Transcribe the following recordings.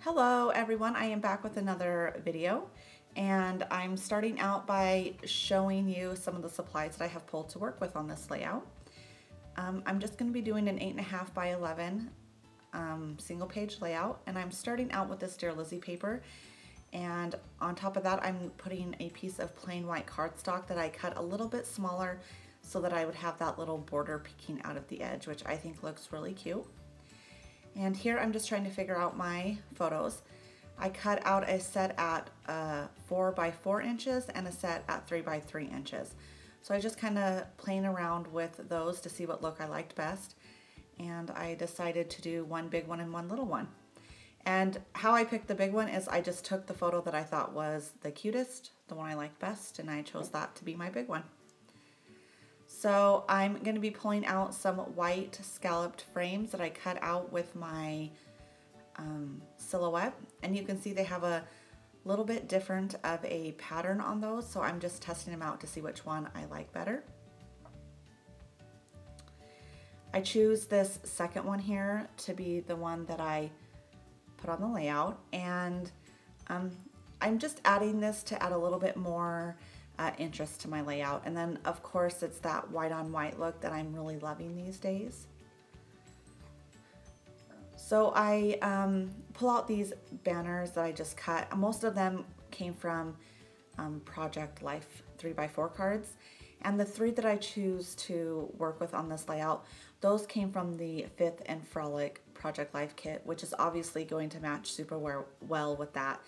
Hello everyone, I am back with another video and I'm starting out by showing you some of the supplies that I have pulled to work with on this layout. I'm just going to be doing an 8.5 by 11 single page layout, and I'm starting out with this Dear Lizzie paper, and on top of that I'm putting a piece of plain white cardstock that I cut a little bit smaller so that I would have that little border peeking out of the edge, which I think looks really cute. And here I'm just trying to figure out my photos. I cut out a set at 4 by 4 inches and a set at 3 by 3 inches. So I just kind of playing around with those to see what look I liked best. And I decided to do one big one and one little one. And how I picked the big one is I just took the photo that I thought was the cutest, the one I liked best, and I chose that to be my big one. So I'm going to be pulling out some white scalloped frames that I cut out with my silhouette, and you can see they have a little bit different of a pattern on those, so I'm just testing them out to see which one I like better. I choose this second one here to be the one that I put on the layout, and I'm just adding this to add a little bit more interest to my layout. And then of course it's that white on white look that I'm really loving these days. So I pull out these banners that I just cut. Most of them came from Project Life 3x4 cards, and the 3 that I choose to work with on this layout, those came from the 5th and Frolic Project Life kit, which is obviously going to match super well with that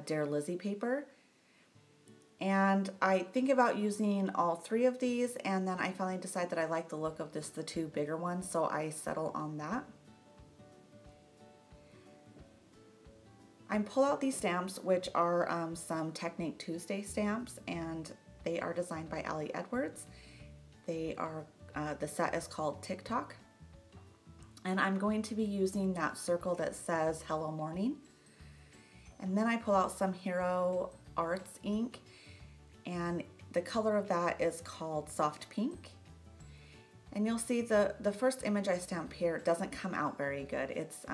Dear Lizzie paper. And I think about using all 3 of these, and then I finally decide that I like the look of the 2 bigger ones, so I settle on that. I pull out these stamps, which are some Technique Tuesday stamps, and they are designed by Ali Edwards. They are, the set is called TikTok. And I'm going to be using that circle that says Hello Morning. And then I pull out some Hero Arts ink, and the color of that is called Soft Pink. And you'll see the first image I stamp here doesn't come out very good. It's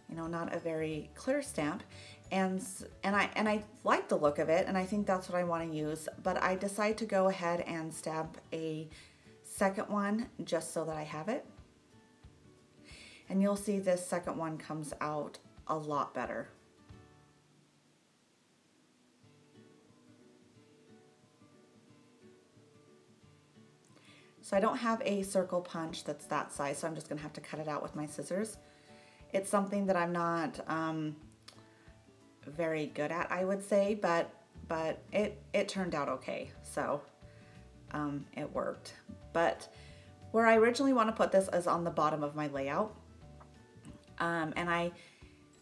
you know, not a very clear stamp, and I like the look of it, and I think that's what I want to use, but I decide to go ahead and stamp a second one just so that I have it. And you'll see this second one comes out a lot better. So I don't have a circle punch that's that size, so I'm just gonna have to cut it out with my scissors. It's something that I'm not very good at, I would say, but it turned out okay, so it worked. But where I originally want to put this is on the bottom of my layout, and I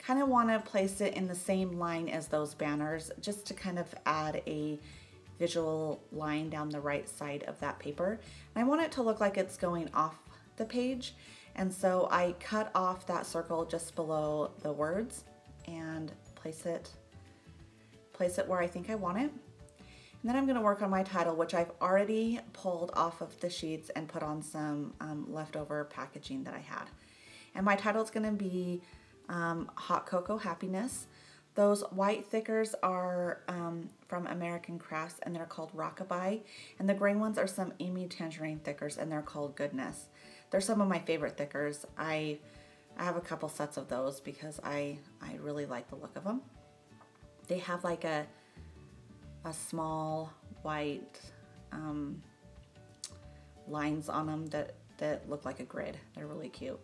kind of want to place it in the same line as those banners, just to kind of add a visual line down the right side of that paper. And I want it to look like it's going off the page, and so I cut off that circle just below the words and place it where I think I want it. And then I'm going to work on my title, which I've already pulled off of the sheets and put on some leftover packaging that I had. And my title is going to be Hot Cocoa Happiness. Those white thickers are from American Crafts, and they're called Rockabye. And the gray ones are some Amy Tangerine thickers, and they're called Goodness. They're some of my favorite thickers. I have a couple sets of those because I really like the look of them. They have like a small white lines on them that look like a grid. They're really cute.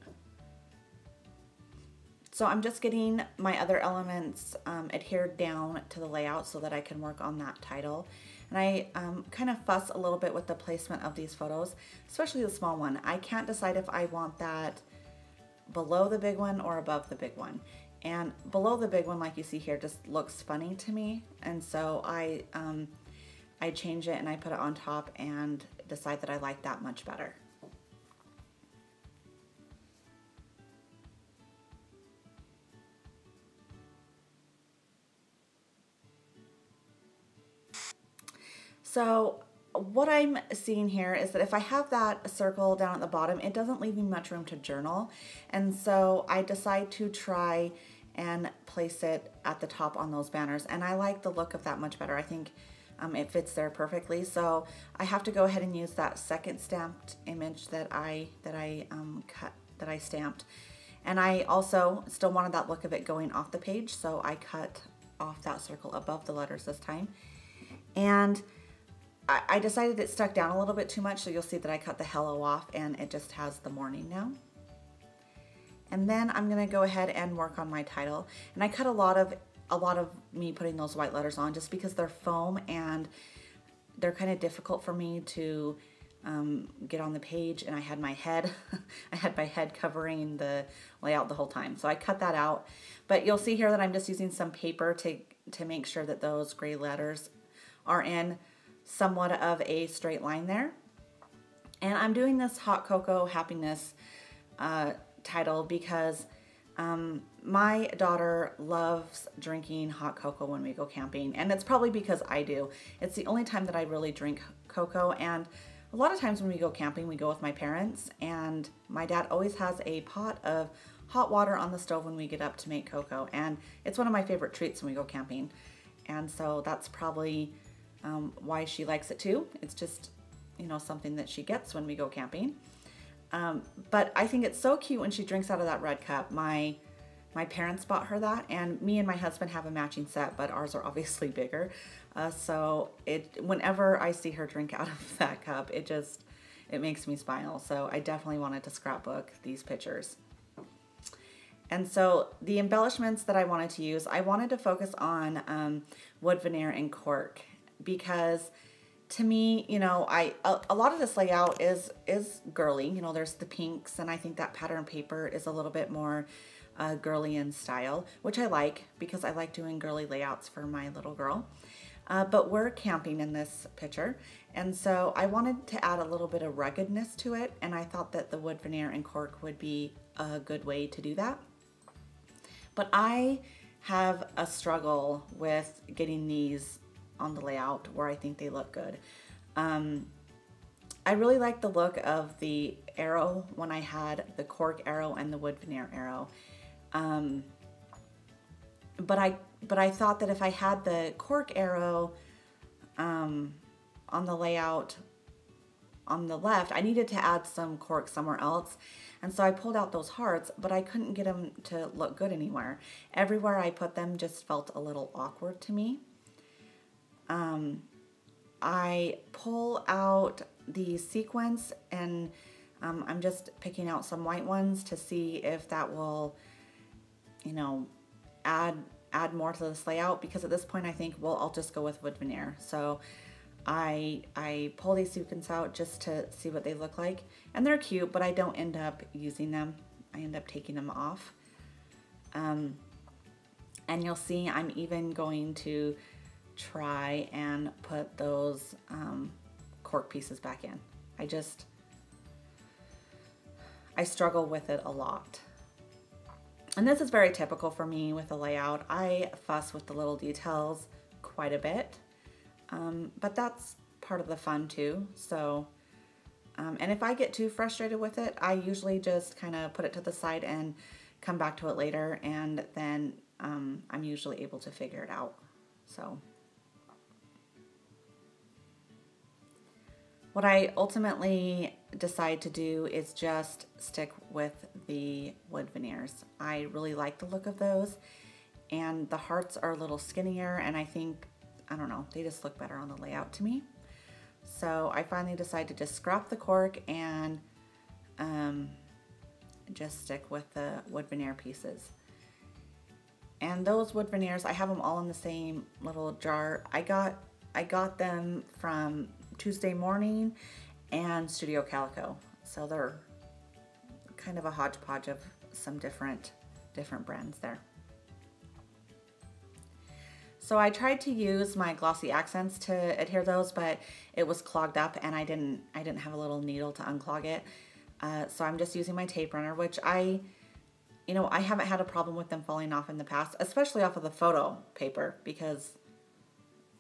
So I'm just getting my other elements adhered down to the layout so that I can work on that title. And I kind of fuss a little bit with the placement of these photos, especially the small one. I can't decide if I want that below the big one or above the big one. And below the big one, like you see here, just looks funny to me. And so I change it and I put it on top and decide that I like that much better. So what I'm seeing here is that if I have that circle down at the bottom, it doesn't leave me much room to journal. And so I decide to try and place it at the top on those banners. And I like the look of that much better. I think it fits there perfectly. So I have to go ahead and use that second stamped image that I stamped. And I also still wanted that look of it going off the page, so I cut off that circle above the letters this time. And I decided it stuck down a little bit too much, so you'll see that I cut the hello off and it just has the morning now. And then I'm gonna go ahead and work on my title. And I cut a lot of me putting those white letters on just because they're foam and they're kind of difficult for me to get on the page, and I had my head covering the layout the whole time. So I cut that out. But you'll see here that I'm just using some paper to make sure that those gray letters are in somewhat of a straight line there. And I'm doing this Hot Cocoa Happiness title because my daughter loves drinking hot cocoa when we go camping, and it's probably because I do. It's the only time that I really drink cocoa, and a lot of times when we go camping, we go with my parents, and my dad always has a pot of hot water on the stove when we get up to make cocoa, and it's one of my favorite treats when we go camping. And so that's probably why she likes it too. It's just, you know, something that she gets when we go camping. But I think it's so cute when she drinks out of that red cup. My parents bought her that, and me and my husband have a matching set, but ours are obviously bigger. So whenever I see her drink out of that cup, it makes me smile. So I definitely wanted to scrapbook these pictures. And so the embellishments that I wanted to use, I wanted to focus on wood veneer and cork, because to me, you know, a lot of this layout is girly. You know, there's the pinks, and I think that pattern paper is a little bit more girly in style, which I like because I like doing girly layouts for my little girl. But we're camping in this picture, and so I wanted to add a little bit of ruggedness to it, and I thought that the wood veneer and cork would be a good way to do that. But I have a struggle with getting these on the layout where I think they look good. I really like the look of the arrow when I had the cork arrow and the wood veneer arrow. But I thought that if I had the cork arrow on the layout on the left, I needed to add some cork somewhere else. And so I pulled out those hearts, but I couldn't get them to look good anywhere. Everywhere I put them just felt a little awkward to me. I pull out the sequins, and I'm just picking out some white ones to see if that will, you know, add more to this layout, because at this point I think, well, I'll just go with wood veneer. So I pull these sequins out just to see what they look like, and they're cute, but I don't end up using them. I end up taking them off. And you'll see I'm even going to try and put those cork pieces back in. I struggle with it a lot. And this is very typical for me with the layout. I fuss with the little details quite a bit, but that's part of the fun too. So, and if I get too frustrated with it, I usually just kind of put it to the side and come back to it later, and then I'm usually able to figure it out. So what I ultimately decide to do is just stick with the wood veneers. I really like the look of those, and the hearts are a little skinnier, and I think, I don't know, they just look better on the layout to me. So I finally decided to just scrap the cork and just stick with the wood veneer pieces. And those wood veneers, I have them all in the same little jar. I got them from Tuesday Morning and Studio Calico. So they're kind of a hodgepodge of some different brands there. So I tried to use my glossy accents to adhere those, but it was clogged up, and I didn't have a little needle to unclog it. So I'm just using my tape runner, which I haven't had a problem with them falling off in the past, especially off of the photo paper, because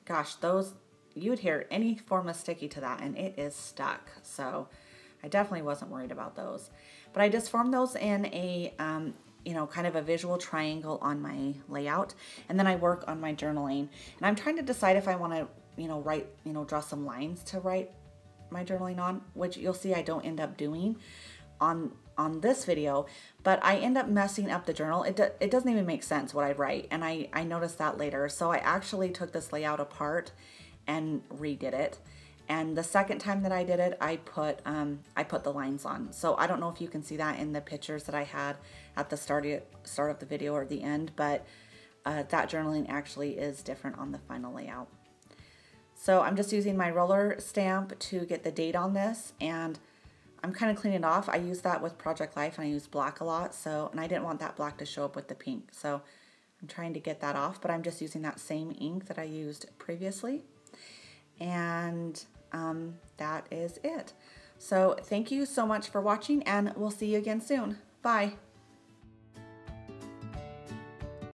gosh, those, you would hear any form of sticky to that and it is stuck. So I definitely wasn't worried about those. But I just formed those in a you know, kind of a visual triangle on my layout, and then I work on my journaling. And I'm trying to decide if I want to, you know, write, you know, draw some lines to write my journaling on, which you'll see I don't end up doing on this video, but I end up messing up the journal. It doesn't even make sense what I write, and I noticed that later. So I actually took this layout apart and redid it. And the second time that I did it, I put the lines on. So I don't know if you can see that in the pictures that I had at the start of the video or the end, but that journaling actually is different on the final layout. So I'm just using my roller stamp to get the date on this, and I'm kind of cleaning it off. I use that with Project Life, and I use black a lot, so, and I didn't want that black to show up with the pink, so I'm trying to get that off, but I'm just using that same ink that I used previously. And that is it. So thank you so much for watching, and we'll see you again soon. Bye.